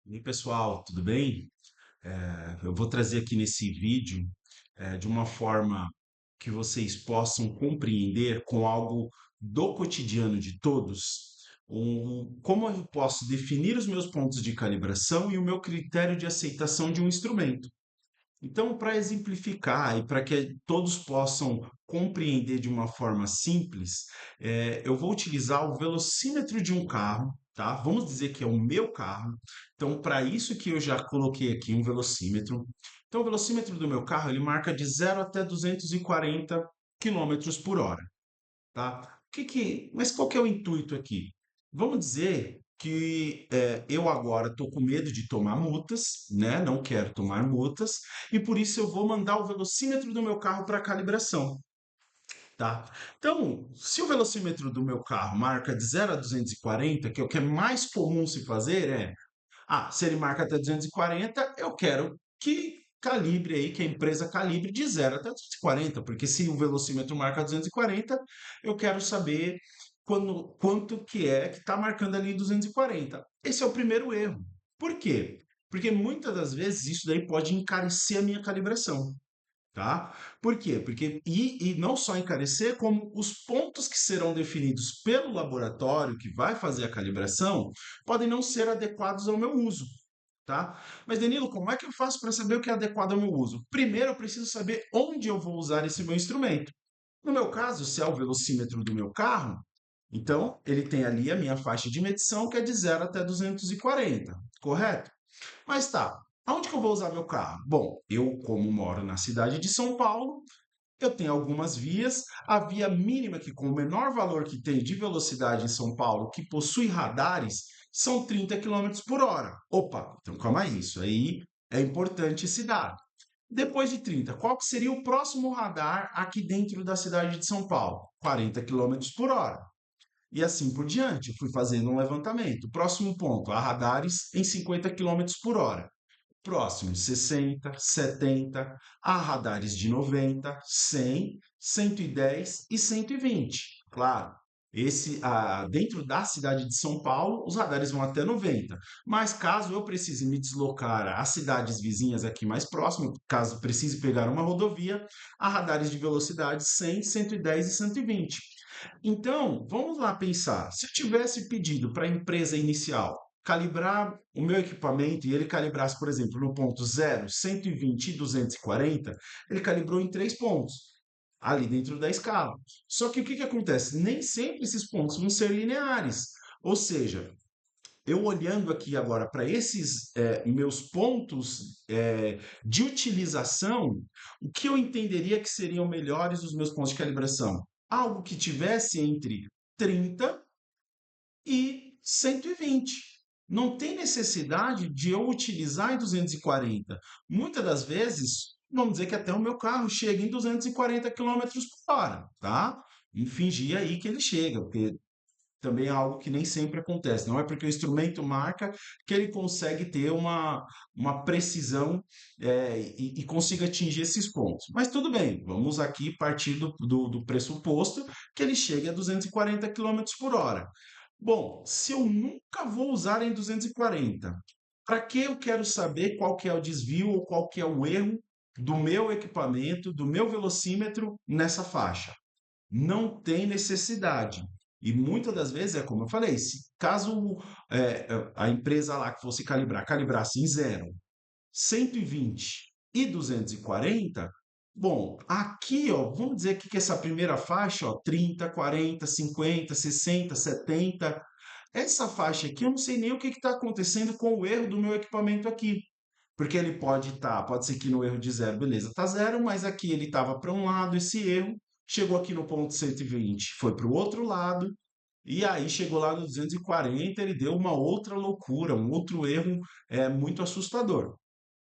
E aí, pessoal, tudo bem? Eu vou trazer aqui nesse vídeo, de uma forma que vocês possam compreender com algo do cotidiano de todos, como eu posso definir os meus pontos de calibração e o meu critério de aceitação de um instrumento. Então, para exemplificar e para que todos possam compreender de uma forma simples, eu vou utilizar o velocímetro de um carro, tá? Vamos dizer que é o meu carro. Então, para isso que eu já coloquei aqui um velocímetro. Então, o velocímetro do meu carro, ele marca de 0 até 240 quilômetros por hora, tá? Mas qual que é o intuito aqui? Vamos dizer que eu agora estou com medo de tomar multas, né? Não quero tomar multas, e por isso eu vou mandar o velocímetro do meu carro para calibração, tá? Então, se o velocímetro do meu carro marca de 0 a 240, que é o que é mais comum se fazer, se ele marca até 240, eu quero que calibre aí, que a empresa calibre de 0 até 240, porque se o velocímetro marca 240, eu quero saber quanto que é que está marcando ali 240. Esse é o primeiro erro. Por quê? Porque muitas das vezes isso daí pode encarecer a minha calibração. Tá? Por quê? Porque e não só encarecer, como os pontos que serão definidos pelo laboratório que vai fazer a calibração podem não ser adequados ao meu uso, tá? Mas Danilo, como é que eu faço para saber o que é adequado ao meu uso? Primeiro, eu preciso saber onde eu vou usar esse meu instrumento. No meu caso, se é o velocímetro do meu carro, então ele tem ali a minha faixa de medição que é de 0 até 240, correto? Mas tá, aonde que eu vou usar meu carro? Bom, eu, como moro na cidade de São Paulo, eu tenho algumas vias. A via mínima, que com o menor valor que tem de velocidade em São Paulo, que possui radares, são 30 quilômetros por hora. Opa, então calma aí, isso aí é importante se dar. Depois de 30, qual que seria o próximo radar aqui dentro da cidade de São Paulo? 40 quilômetros por hora. E assim por diante, fui fazendo um levantamento. Próximo ponto, há radares em 50 quilômetros por hora. Próximo, 60, 70, há radares de 90, 100, 110 e 120. Claro, dentro da cidade de São Paulo, os radares vão até 90. Mas caso eu precise me deslocar às cidades vizinhas aqui mais próximas, caso precise pegar uma rodovia, há radares de velocidade 100, 110 e 120. Então, vamos lá pensar. Se eu tivesse pedido para a empresa inicial calibrar o meu equipamento e ele calibrasse, por exemplo, no ponto 0, 120 e 240, ele calibrou em 3 pontos, ali dentro da escala. Só que o que acontece? Nem sempre esses pontos vão ser lineares. Ou seja, eu olhando aqui agora para esses meus pontos de utilização, o que eu entenderia que seriam melhores os meus pontos de calibração? Algo que tivesse entre 30 e 120. Não tem necessidade de eu utilizar em 240. Muitas das vezes, vamos dizer que até o meu carro chega em 240 quilômetros por hora, tá? E fingir aí que ele chega, porque também é algo que nem sempre acontece. Não é porque o instrumento marca que ele consegue ter uma precisão e consiga atingir esses pontos. Mas tudo bem, vamos aqui partir do pressuposto que ele chegue a 240 quilômetros por hora. Bom, se eu nunca vou usar em 240, para que eu quero saber qual que é o desvio ou qual que é o erro do meu equipamento, do meu velocímetro nessa faixa? Não tem necessidade. E muitas das vezes é como eu falei, se caso a empresa lá que fosse calibrar, calibrasse em 0, 120 e 240, bom, aqui, ó, vamos dizer aqui que essa primeira faixa, ó, 30, 40, 50, 60, 70, essa faixa aqui eu não sei nem o que está acontecendo com o erro do meu equipamento aqui. Porque ele pode ser que no erro de 0, beleza, tá 0, mas aqui ele estava para um lado, esse erro, chegou aqui no ponto 120, foi para o outro lado, e aí chegou lá no 240, ele deu uma outra loucura, um outro erro muito assustador,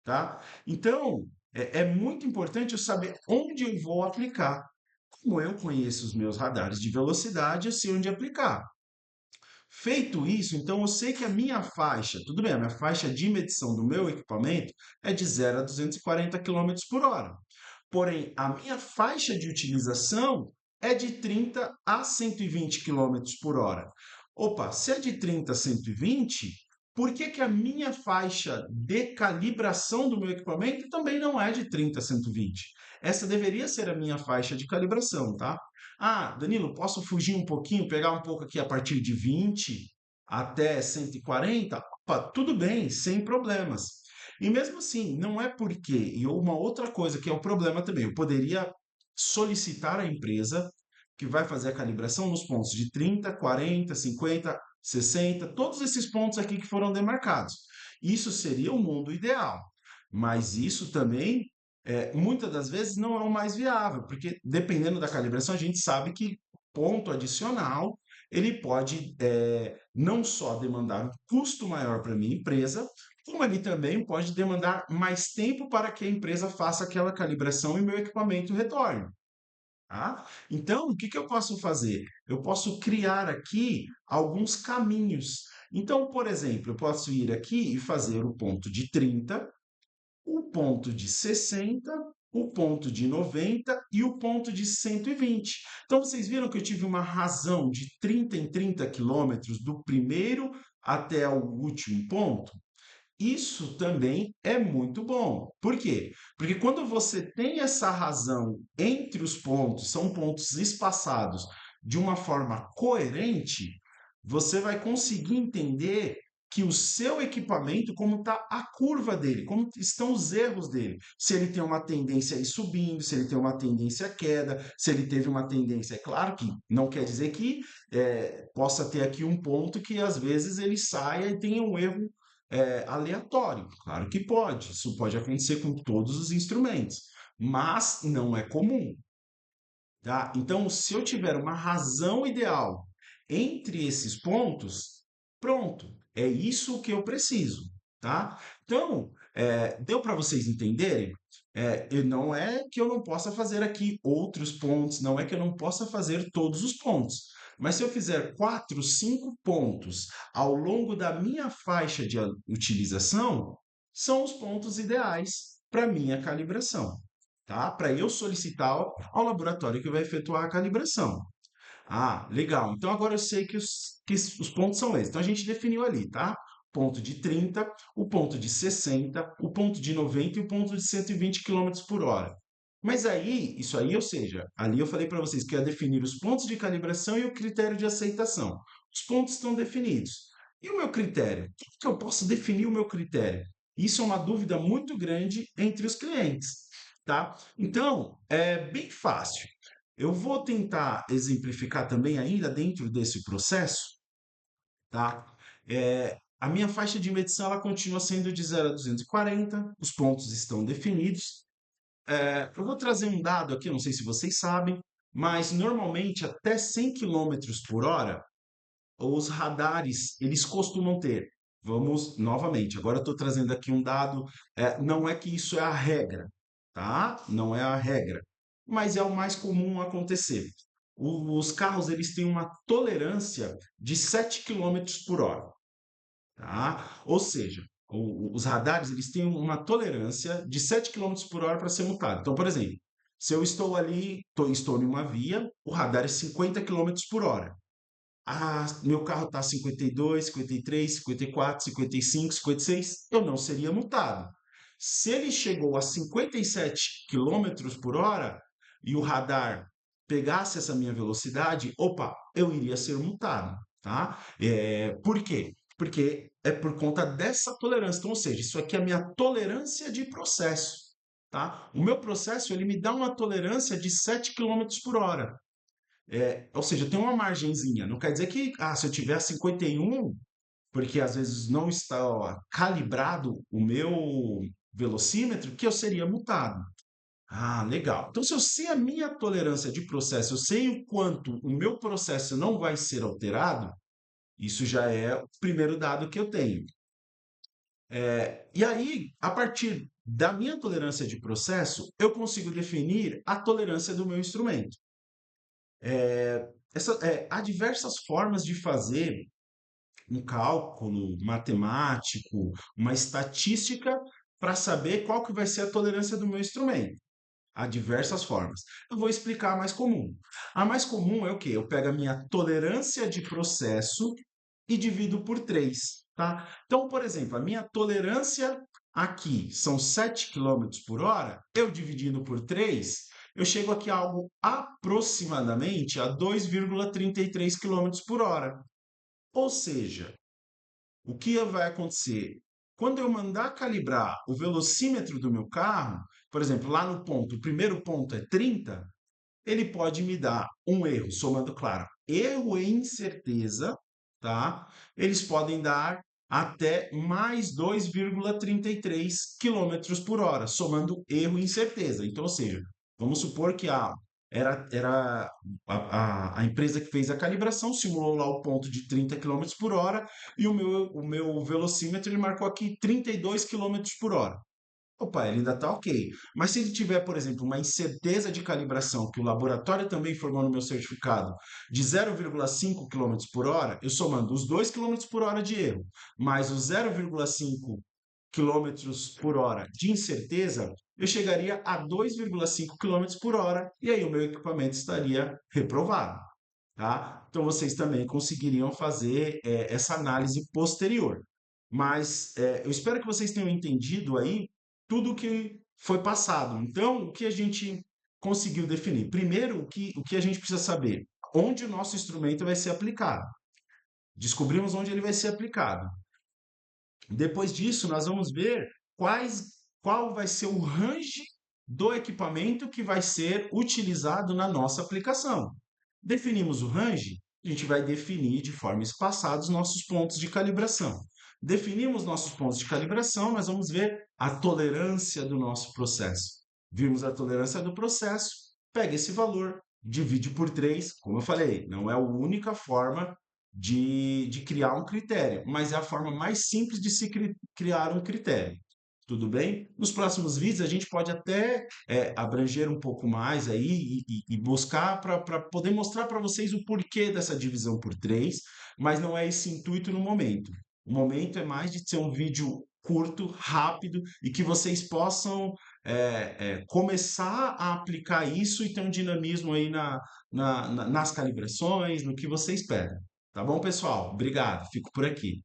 tá? Então, é muito importante eu saber onde eu vou aplicar. Como eu conheço os meus radares de velocidade, eu sei onde aplicar. Feito isso, então eu sei que a minha faixa, tudo bem, a minha faixa de medição do meu equipamento é de 0 a 240 quilômetros por hora. Porém, a minha faixa de utilização é de 30 a 120 quilômetros por hora. Opa, se é de 30 a 120, Por que que a minha faixa de calibração do meu equipamento também não é de 30 a 120? Essa deveria ser a minha faixa de calibração, tá? Ah, Danilo, posso fugir um pouquinho, pegar um pouco aqui a partir de 20 até 140? Opa, tudo bem, sem problemas. E mesmo assim, não é porque, e uma outra coisa que é o problema também, eu poderia solicitar à empresa que vai fazer a calibração nos pontos de 30, 40, 50, 60, todos esses pontos aqui que foram demarcados. Isso seria o mundo ideal, mas isso também, muitas das vezes, não é o mais viável, porque dependendo da calibração, a gente sabe que ponto adicional ele pode não só demandar um custo maior para a minha empresa, como ele também pode demandar mais tempo para que a empresa faça aquela calibração e meu equipamento retorne. Tá? Então, o que que eu posso fazer? Eu posso criar aqui alguns caminhos. Então, por exemplo, eu posso ir aqui e fazer o ponto de 30, o ponto de 60, o ponto de 90 e o ponto de 120. Então, vocês viram que eu tive uma razão de 30 em 30 quilômetros do primeiro até o último ponto? Isso também é muito bom. Por quê? Porque quando você tem essa razão entre os pontos, são pontos espaçados de uma forma coerente, você vai conseguir entender que o seu equipamento, como está a curva dele, como estão os erros dele. Se ele tem uma tendência a ir subindo, se ele tem uma tendência a queda, se ele teve uma tendência. É claro que não quer dizer que possa ter aqui um ponto que às vezes ele saia e tenha um erro aleatório. Claro que pode, isso pode acontecer com todos os instrumentos, mas não é comum, tá? Então, se eu tiver uma razão ideal entre esses pontos, pronto, é isso que eu preciso, tá? Então, deu para vocês entenderem? E não é que eu não possa fazer aqui outros pontos, não é que eu não possa fazer todos os pontos. Mas se eu fizer 4, 5 pontos ao longo da minha faixa de utilização, são os pontos ideais para minha calibração, tá? Para eu solicitar ao laboratório que vai efetuar a calibração. Ah, legal. Então agora eu sei que os pontos são esses. Então a gente definiu ali, tá? Ponto de 30, o ponto de 60, o ponto de 90 e o ponto de 120 quilômetros por hora. Mas aí, isso aí, ou seja, ali eu falei para vocês que ia definir os pontos de calibração e o critério de aceitação. Os pontos estão definidos. E o meu critério? Como que eu posso definir o meu critério? Isso é uma dúvida muito grande entre os clientes, tá? Então, é bem fácil. Eu vou tentar exemplificar também ainda dentro desse processo, tá? A minha faixa de medição ela continua sendo de 0 a 240, os pontos estão definidos. Eu vou trazer um dado aqui, não sei se vocês sabem, mas normalmente até 100 quilômetros por hora os radares eles costumam ter. Vamos novamente, agora eu estou trazendo aqui um dado, não é que isso é a regra, tá? Não é a regra, mas é o mais comum acontecer. Os carros eles têm uma tolerância de 7 quilômetros por hora, tá? Ou seja, os radares eles têm uma tolerância de 7 quilômetros por hora para ser multado. Então, por exemplo, se eu estou ali, estou em uma via, o radar é 50 quilômetros por hora. Ah, meu carro está 52, 53, 54, 55, 56, eu não seria multado. Se ele chegou a 57 quilômetros por hora e o radar pegasse essa minha velocidade, opa, eu iria ser multado, tá? Por quê? Porque é por conta dessa tolerância. Então, ou seja, isso aqui é a minha tolerância de processo, tá? O meu processo, ele me dá uma tolerância de 7 quilômetros por hora. Ou seja, tem uma margenzinha. Não quer dizer que, se eu tiver 51, porque às vezes não está calibrado o meu velocímetro, que eu seria multado. Ah, legal. Então, se eu sei a minha tolerância de processo, eu sei o quanto o meu processo não vai ser alterado, isso já é o primeiro dado que eu tenho. E aí, a partir da minha tolerância de processo, eu consigo definir a tolerância do meu instrumento. Há diversas formas de fazer um cálculo matemático, uma estatística para saber qual que vai ser a tolerância do meu instrumento. Há diversas formas. Eu vou explicar a mais comum. A mais comum é o quê? Eu pego a minha tolerância de processo e divido por 3. tá? Então, por exemplo, a minha tolerância aqui são 7 km/h, eu dividindo por 3, eu chego aqui a algo aproximadamente a 2,33 km/h. Ou seja, o que vai acontecer? Quando eu mandar calibrar o velocímetro do meu carro, por exemplo, lá no ponto, o primeiro ponto é 30, ele pode me dar um erro, somando, claro, erro e incerteza, tá? Eles podem dar até mais 2,33 km/h, somando erro e incerteza. Então, ou seja, vamos supor que era a empresa que fez a calibração, simulou lá o ponto de 30 km/h e o meu velocímetro ele marcou aqui 32 km/h. Opa, ele ainda está ok. Mas se ele tiver, por exemplo, uma incerteza de calibração, que o laboratório também informou no meu certificado, de 0,5 km/h, eu somando os 2 km/h de erro, mais os 0,5 km/h de incerteza, eu chegaria a 2,5 km/h e aí o meu equipamento estaria reprovado, tá? Então vocês também conseguiriam fazer essa análise posterior. Mas eu espero que vocês tenham entendido aí tudo o que foi passado. Então, o que a gente conseguiu definir? Primeiro, o que a gente precisa saber? Onde o nosso instrumento vai ser aplicado. Descobrimos onde ele vai ser aplicado. Depois disso, nós vamos ver qual vai ser o range do equipamento que vai ser utilizado na nossa aplicação. Definimos o range, a gente vai definir de forma espaçada os nossos pontos de calibração. Definimos nossos pontos de calibração, nós vamos ver a tolerância do nosso processo. Vimos a tolerância do processo, pega esse valor, divide por 3, como eu falei, não é a única forma de criar um critério, mas é a forma mais simples de se criar um critério. Tudo bem? Nos próximos vídeos a gente pode até abranger um pouco mais aí e buscar para poder mostrar para vocês o porquê dessa divisão por 3, mas não é esse intuito no momento. O momento é mais de ser um vídeo curto, rápido e que vocês possam começar a aplicar isso e ter um dinamismo aí nas calibrações, no que vocês pedem. Tá bom, pessoal? Obrigado. Fico por aqui.